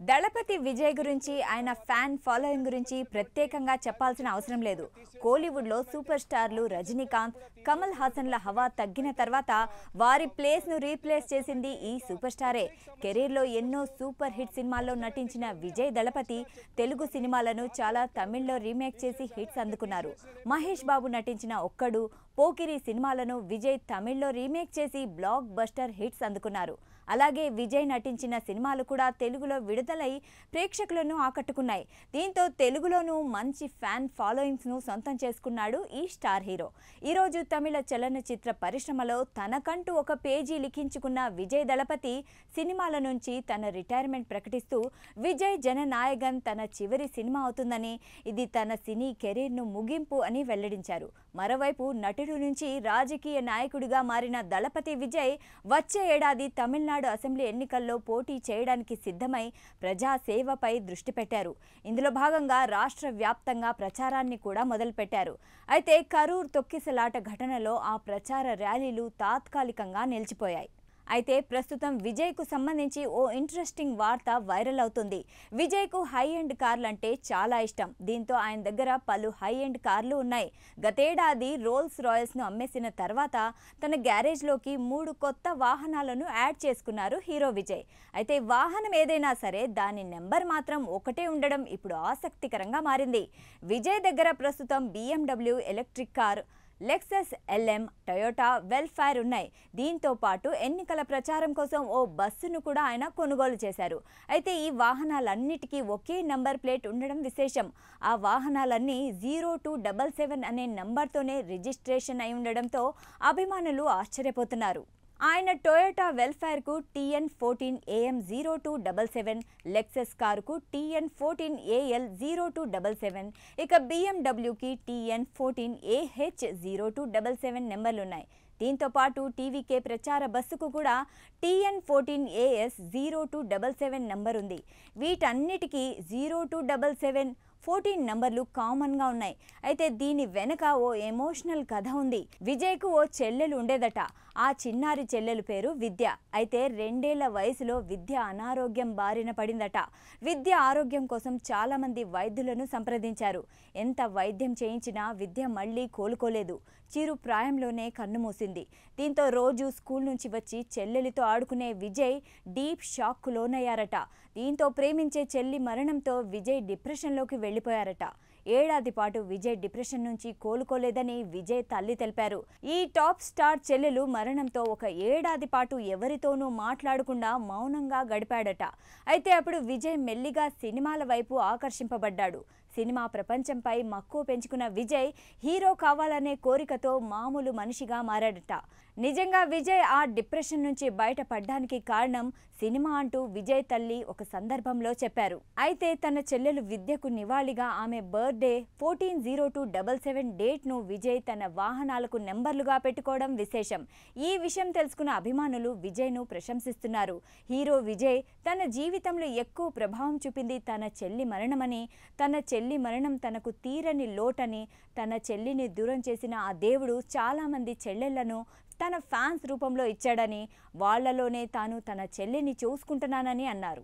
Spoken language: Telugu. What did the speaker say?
దళపతి విజయ్ గురించి ఆయన ఫ్యాన్ ఫాలోయింగ్ గురించి ప్రత్యేకంగా చెప్పాల్సిన అవసరం లేదు. కోలీవుడ్లో సూపర్ స్టార్లు రజనీకాంత్, కమల్ హాసన్ల హవా తగ్గిన తర్వాత వారి ప్లేస్ను రీప్లేస్ చేసింది ఈ సూపర్ స్టారే. కెరీర్లో ఎన్నో సూపర్ హిట్ సినిమాల్లో నటించిన విజయ్ దళపతి తెలుగు సినిమాలను చాలా తమిళ్లో రీమేక్ చేసి హిట్స్ అందుకున్నారు. మహేష్ బాబు నటించిన ఒక్కడు, పోకిరి సినిమాలను విజయ్ తమిళ్లో రీమేక్ చేసి బ్లాక్ బస్టర్ హిట్స్ అందుకున్నారు. అలాగే విజయ్ నటించిన సినిమాలు కూడా తెలుగులో విడుదలై ప్రేక్షకులను ఆకట్టుకున్నాయి. దీంతో తెలుగులోనూ మంచి ఫ్యాన్ ఫాలోయింగ్స్ను సొంతం చేసుకున్నాడు ఈ స్టార్ హీరో. ఈరోజు తమిళ చలనచిత్ర పరిశ్రమలో తనకంటూ ఒక పేజీ లిఖించుకున్న విజయ్ దళపతి సినిమాల నుంచి తన రిటైర్మెంట్ ప్రకటిస్తూ విజయ్ జననాయగన్ తన చివరి సినిమా అవుతుందని, ఇది తన సినీ కెరీర్ను ముగింపు అని వెల్లడించారు. మరోవైపు నటుడు నుంచి రాజకీయ నాయకుడిగా మారిన దళపతి విజయ్ వచ్చే ఏడాది తమిళనాడు అసెంబ్లీ ఎన్నికల్లో పోటీ చేయడానికి సిద్ధమై ప్రజాసేవపై దృష్టి పెట్టారు. ఇందులో భాగంగా రాష్ట్ర వ్యాప్తంగా ప్రచారాన్ని కూడా మొదలుపెట్టారు. అయితే కరూర్ తొక్కిసలాట ఘటనలో ఆ ప్రచార ర్యాలీలు తాత్కాలికంగా నిలిచిపోయాయి. అయితే ప్రస్తుతం విజయ్కు సంబంధించి ఓ ఇంట్రెస్టింగ్ వార్త వైరల్ అవుతుంది. విజయ్కు హై ఎండ్ కార్లంటే చాలా ఇష్టం. దీంతో ఆయన దగ్గర పలు హై ఎండ్ కార్లు ఉన్నాయి. గతేడాది రోల్స్ రాయల్స్ను అమ్మేసిన తర్వాత తన గ్యారేజ్లోకి 3 కొత్త వాహనాలను యాడ్ చేసుకున్నారు హీరో విజయ్. అయితే వాహనం ఏదైనా సరే దాని నెంబర్ మాత్రం ఒకటే ఉండడం ఇప్పుడు ఆసక్తికరంగా మారింది. విజయ్ దగ్గర ప్రస్తుతం BMW electric car, Lexus LM, Toyota welfare ఉన్నాయి. దీంతో పాటు ఎన్నికల ప్రచారం కోసం ఓ బస్సును కూడా ఆయన కొనుగోలు చేశారు. అయితే ఈ వాహనాలన్నిటికీ ఒకే నంబర్ ప్లేట్ ఉండడం విశేషం. ఆ వాహనాలన్నీ 0277 అనే నంబర్తోనే రిజిస్ట్రేషన్ అయి ఉండడంతో అభిమానులు ఆశ్చర్యపోతున్నారు. ఆయన టొయోటా వెల్ఫైర్కు TN14AM 0277, లెక్సస్ కారుకు TN14AL 0277, ఇక BMWకి TN14AH 0277 నెంబర్లున్నాయి. దీంతో పాటు TVK ప్రచార బస్సుకు కూడా TN14AS 0277 నంబర్ ఉంది. వీటన్నిటికీ 0277, 14 నంబర్లు కామన్గా ఉన్నాయి. అయితే దీని వెనక ఓ ఎమోషనల్ కథ ఉంది. విజయ్కు ఓ చెల్లెలు ఉండేదట. ఆ చిన్నారి చెల్లెలు పేరు విద్య. అయితే 2 ఏళ్ల వయసులో విద్య అనారోగ్యం బారిన పడిందట. విద్య ఆరోగ్యం కోసం చాలామంది వైద్యులను సంప్రదించారు. ఎంత వైద్యం చేయించినా విద్య మళ్ళీ కోలుకోలేదు. చిరు ప్రాయంలోనే కన్నుమూసింది. దీంతో రోజు స్కూల్ నుంచి వచ్చి చెల్లెలితో ఆడుకునే విజయ్ డీప్ షాక్కు లోనయ్యారట. దీంతో ప్రేమించే చెల్లి మరణంతో విజయ్ డిప్రెషన్లోకి వెళ్ళిపోయారట. ఏడాది పాటు విజయ్ డిప్రెషన్ నుంచి కోలుకోలేదని విజయ్ తల్లి తెలిపారు. ఈ టాప్ స్టార్ చెల్లెలు మరణంతో ఒక ఏడాది పాటు ఎవరితోనూ మాట్లాడకుండా మౌనంగా గడిపాడట. అయితే అప్పుడు విజయ్ మెల్లిగా సినిమాల వైపు ఆకర్షింపబడ్డాడు. సినిమా ప్రపంచంపై మక్కువ పెంచుకున్న విజయ్ హీరో కావాలనే కోరికతో మామూలు మనిషిగా మారాడట. నిజంగా విజయ్ ఆ డిప్రెషన్ నుంచి బయటపడ్డానికి కారణం సినిమా అంటూ విజయ్ తల్లి ఒక సందర్భంలో చెప్పారు. అయితే తన చెల్లెలు విద్యకు నివాళిగా ఆమె బర్త్డే 14/02/77 డేట్ను విజయ్ తన వాహనాలకు నెంబర్లుగా పెట్టుకోవడం విశేషం. ఈ విషయం తెలుసుకున్న అభిమానులు విజయ్ను ప్రశంసిస్తున్నారు. హీరో విజయ్ తన జీవితంలో ఎక్కువ ప్రభావం చూపింది తన చెల్లి మరణమని, తన చెల్లి మరణం తనకు తీరని లోటని, తన చెల్లిని దూరం చేసిన ఆ దేవుడు చాలామంది చెల్లెళ్లను తన ఫ్యాన్స్ రూపంలో ఇచ్చాడని, వాళ్లలోనే తాను తన చెల్లిని చూసుకుంటున్నానని అన్నారు.